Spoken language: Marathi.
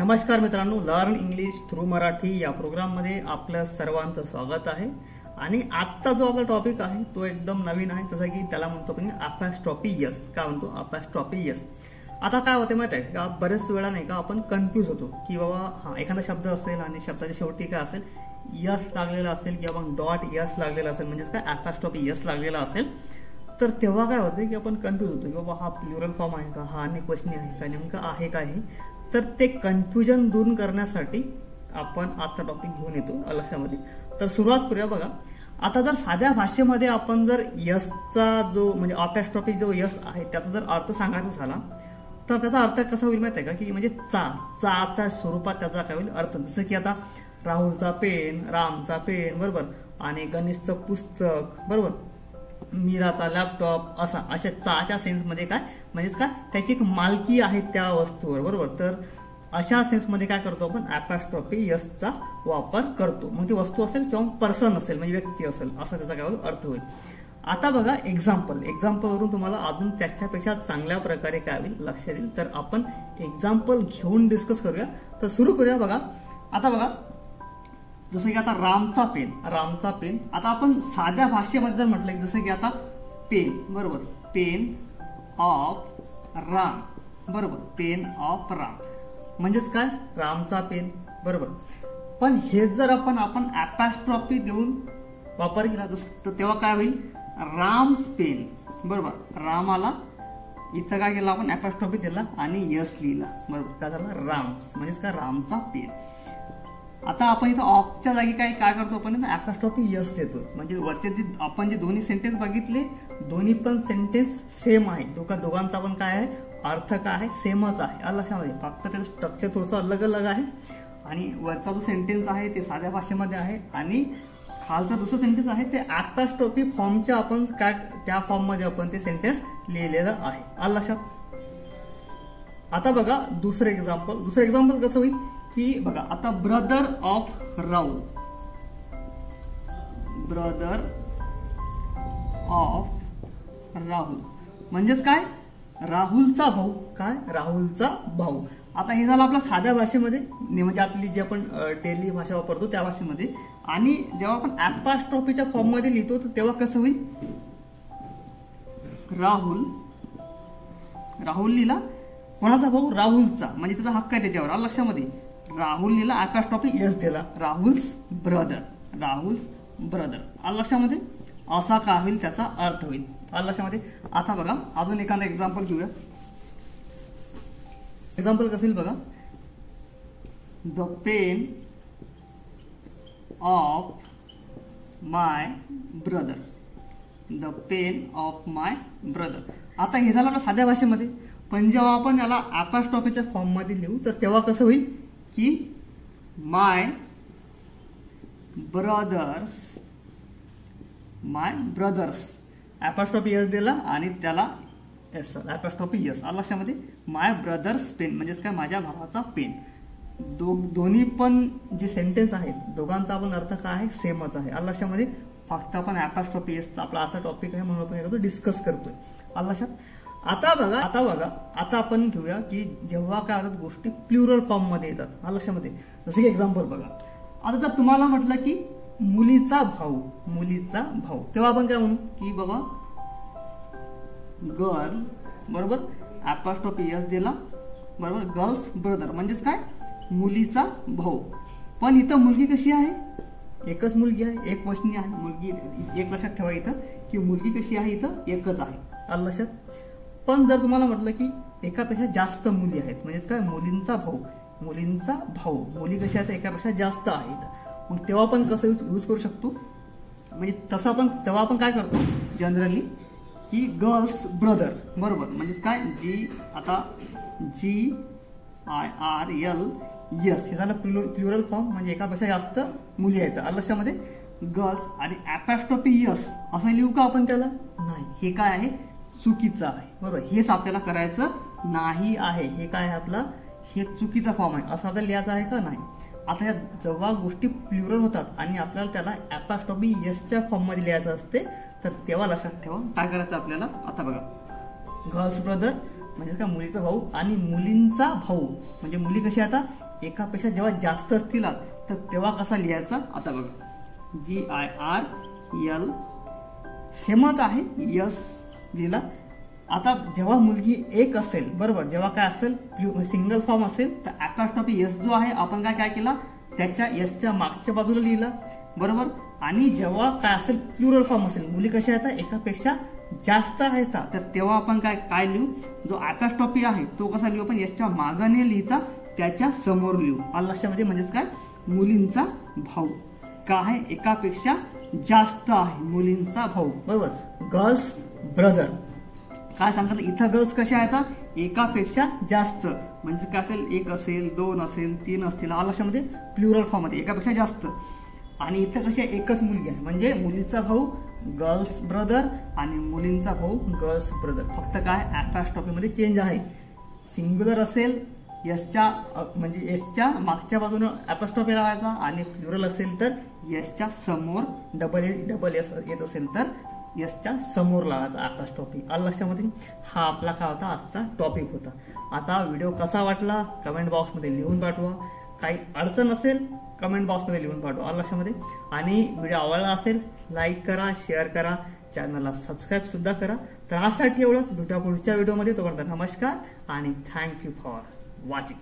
नमस्कार मित्रांनो, लर्न इंग्लिश थ्रू मराठी या प्रोग्राममध्ये आपल्या सर्वांचं स्वागत आहे। आणि आजचा जो आपला टॉपिक आहे तो एकदम नवीन आहे, जसं की त्याला म्हणतो आपण अपॉस्ट्रॉफी यस। काय म्हणतो? Apostrophe yes. आता काय होते माहिती आहे का, बरेच वेळा नाही का आपण कन्फ्यूज होतो की बाबा एखादा शब्द असेल आणि शब्दाच्या शेवटी काय असेल, यस लागलेला असेल किंवा मग डॉट यस लागलेला असेल, म्हणजे काय अपॉस्ट्रॉफी यस लागलेला असेल, तर तेव्हा काय होते की आपण कन्फ्यूज होतो की बाबा हा प्लुरल फॉर्म आहे का, हा अनेक वचनी आहे का, नेमकं आहे काय हे। तर ते कन्फ्युजन दूर करण्यासाठी आपण आजचा टॉपिक घेऊन येतो लक्षामध्ये। तर सुरुवात करूया बघा। आता जर साध्या भाषेमध्ये आपण जर यसचा जो म्हणजे अपॉस्ट्रॉफी जो यस आहे त्याचा जर अर्थ सांगायचा झाला तर त्याचा अर्थ कसा होईल माहिती आहे का, की म्हणजे चाच्या स्वरूपात त्याचा काय होईल अर्थ। जसं की आता राहुलचा पेन, रामचा पेन, बरोबर, आणि गणेशचं पुस्तक, बरोबर, मीराचा लॅपटॉप, अशा चाच्या सेन्समध्ये काय म्हणजेच काय त्याची एक मालकी आहे त्या वस्तूवर, बरोबर। तर अशा सेन्समध्ये काय करतो आपण, अपॉस्ट्रॉफी यसचा वापर करतो। मग ती वस्तू असेल किंवा पर्सन असेल म्हणजे व्यक्ती असेल, असा त्याचा काय अर्थ होईल। आता बघा एक्झाम्पलवरून तुम्हाला अजून त्याच्यापेक्षा चांगल्या प्रकारे काय होईल लक्षात येईल। तर आपण एक्झाम्पल घेऊन डिस्कस करूया। तर सुरू करूया बघा। आता बघा, जसं की आता रामचा पेन, आता आपण साध्या भाषेमध्ये जर म्हटलं जसं की आता पेन, बरोबर, पेन ऑफ राम, बरोबर, पेन ऑफ राम म्हणजेच काय रामचा पेन, बरोबर। पण हे जर आपण अपॉस्ट्रॉफी देऊन वापर केला तर तेव्हा काय होईल, राम्स पेन, बरोबर। रामाला इथं काय केलं आपण, अपॉस्ट्रॉफी दिला आणि यस लिहिला, बरोबर, काय झालं राम्स म्हणजेच काय रामचा पेन। आता आपण इथं ऑफच्या जागी काय करतो आपण, अपॉस्ट्रॉफी यस देतो। म्हणजे वरचे आपण जे दोन्ही सेंटेन्स बघितले, दोन्ही पण सेंटेन्स सेम आहे, दोघांचा पण काय आहे अर्थ काय आहे, सेमच आहे लक्षामध्ये, फक्त त्याचं स्ट्रक्चर थोडंसं अलग अलग आहे। आणि वरचा जो सेंटेन्स आहे ते साध्या भाषेमध्ये आहे आणि खालचा दुसरं सेंटेन्स आहे ते अपॉस्ट्रॉफी फॉर्मच्या आपण काय त्या फॉर्ममध्ये आपण ते सेंटेन्स लिहिलेलं आहे लक्षात। आता बघा दुसरं एक्झाम्पल कसं होईल की बघा, आता ब्रदर ऑफ राहुल म्हणजेच काय राहुलचा भाऊ, काय राहुलचा भाऊ। आता हे झालं आपल्या साध्या भाषेमध्ये, म्हणजे आपली जी आपण डेली भाषा वापरतो त्या भाषेमध्ये। आणि जेव्हा आपण अपॉस्ट्रॉफीच्या फॉर्म मध्ये लिहितो तर तेव्हा कसं होईल, राहुल लिहिला, कोणाचा भाऊ, राहुलचा, म्हणजे त्याचा हक्क आहे त्याच्यावर लक्षामध्ये। राहुल लिहिला, अपॉस्ट्रॉफी यस दिला, राहुल्स ब्रदर लक्षामध्ये, असा काय होईल त्याचा अर्थ होईल लक्षामध्ये। आता बघा अजून एखादा एक्झाम्पल घेऊया। एक्झाम्पल कसं होईल बघा, the pain of my brother, आता हे झालं आपल्या साध्या भाषेमध्ये। पण जेव्हा आपण याला अपॉस्ट्रॉफीच्या फॉर्म मध्ये लिहू तर तेव्हा कसं होईल की माय ब्रदर्स अपॉस्ट्रॉफी यस दिला आणि त्याला अपॉस्ट्रॉफी यस लक्षामध्ये, माय ब्रदर्स पेन म्हणजेच काय माझ्या भावाचा पेन। दोन्ही पण जे सेंटेन्स आहेत दोघांचा पण अर्थ काय आहे, सेमच आहे लक्षामध्ये, फक्त आपण अपॉस्ट्रॉफी यस आपला आजचा टॉपिक आहे म्हणून आपण डिस्कस करतोय लक्षात। आता बघा आता आपण घेऊया की जेव्हा काय होतात गोष्टी प्लुरल फॉर्म मध्ये येतात लक्षामध्ये। जसं की एक्झाम्पल बघा, आता जर तुम्हाला म्हटलं की मुलीचा भाऊ, तेव्हा आपण काय म्हणू की बाबा गर्ल, बरोबर, अपॉस्ट्रॉफी यस दिला, बरोबर, गर्ल्स ब्रदर म्हणजेच काय मुलीचा भाऊ। पण इथं मुलगी कशी आहे, एकच मुलगी आहे, एक वचनी आहे मुलगी, एक लक्षात ठेवा इथं की मुलगी कशी आहे, इथं एकच आहे लक्षात। पण जर तुम्हाला म्हटलं की एकापेक्षा जास्त मुली आहेत म्हणजेच काय मुलींचा भाऊ, मुली कशा आहेत एकापेक्षा जास्त आहेत, मग तेव्हा पण कसं यूज करू शकतो, म्हणजे तसं आपण तेव्हा आपण काय करतो जनरली की गर्ल्स ब्रदर, बरोबर, म्हणजेच काय GIRL यस, हे झालं प्लुरल फॉर्म, म्हणजे एकापेक्षा जास्त मुली आहेत लक्षामध्ये, गर्ल्स, आणि अपॉस्ट्रॉफी यस असं लिहू का आपण त्याला, नाही, हे काय आहे चुकीचं आहे, बरोबर, हेच आपल्याला करायचं नाही आहे, हे काय आहे आपला, हे चुकीचा फॉर्म आहे, असं आपल्याला लिहायचं आहे का नाही। आता या जेव्हा गोष्टी प्लुरल होतात आणि आपल्याला त्याला अपॉस्ट्रॉफी यसच्या फॉर्म मध्ये लिहायचं असते तर तेव्हा लक्षात ठेवा काय करायचं आपल्याला। आता बघा, गर्ल्स ब्रदर म्हणजे का मुलीचा भाऊ आणि मुलींचा भाऊ म्हणजे मुली कशी आता एकापेक्षा जेव्हा जास्त असतील तर तेव्हा कसा लिहायचा आता बघा, GIRL सेमच आहे, यस लिहिला. आता जेव्हा मुलगी एक असेल बरोबर, जेव्हा काय असेल सिंगल फॉर्म असेल तर ॲपॉस्ट्रॉफी यस जो आहे आपण काय केला त्याच्या यसच्या मागच्या बाजूला लिहिला बरोबर. आणि जेव्हा काय असेल प्लुरल फॉर्म असेल, मुली कशा येतात एकापेक्षा जास्त आहेत तर तेव्हा आपण काय लिहू, जो ॲपॉस्ट्रॉफी आहे तो कसा लिहू आपण यसच्या मागाने लिहिता त्याच्या समोर लिहू. आलं लक्षामध्ये, म्हणजेच काय मुलींचा भाऊ काय एकापेक्षा जास्त आहे, मुलींचा भाऊ बरोबर. गर्ल्स ब्रदर काय सांगतात इथं, गर्ल्स कशा आहेत एकापेक्षा जास्त, म्हणजे काय असेल एक असेल, दोन असेल, तीन असतील, आलं लक्षामध्ये प्लुरल फॉर्म मध्ये एकापेक्षा जास्त. आणि इथं कशा एकच मुलगी आहे, म्हणजे मुलीचा भाऊ गर्ल्स ब्रदर आणि मुलींचा भाऊ गर्ल्स ब्रदर. फक्त काय ॲपॉस्ट्रॉफी मध्ये चेंज आहे, सिंग्युलर असेल यसच्या म्हणजे एसच्या मागच्या बाजूने ॲपॉस्ट्रॉफी लावायचा आणि प्लुरल असेल तर यसच्या समोर डबल एस येत असेल तर यसच्या समोर लावायचा ॲपॉस्ट्रॉफी. आलं लक्षामध्ये. हा आपला काय होता आजचा टॉपिक होता. आता व्हिडिओ कसा वाटला कमेंट बॉक्समध्ये लिहून पाठवा, काही अडचण असेल कमेंट बॉक्समध्ये लिहून पाठवा, आलं लक्षामध्ये. आणि व्हिडिओ आवडला असेल लाईक करा, शेअर करा, चॅनलला सबस्क्राईब सुद्धा करा. तर आजसाठी एवढंच, भेटूया पुढच्या व्हिडिओमध्ये. तोपर्यंत नमस्कार आणि थँक्यू फॉर watching.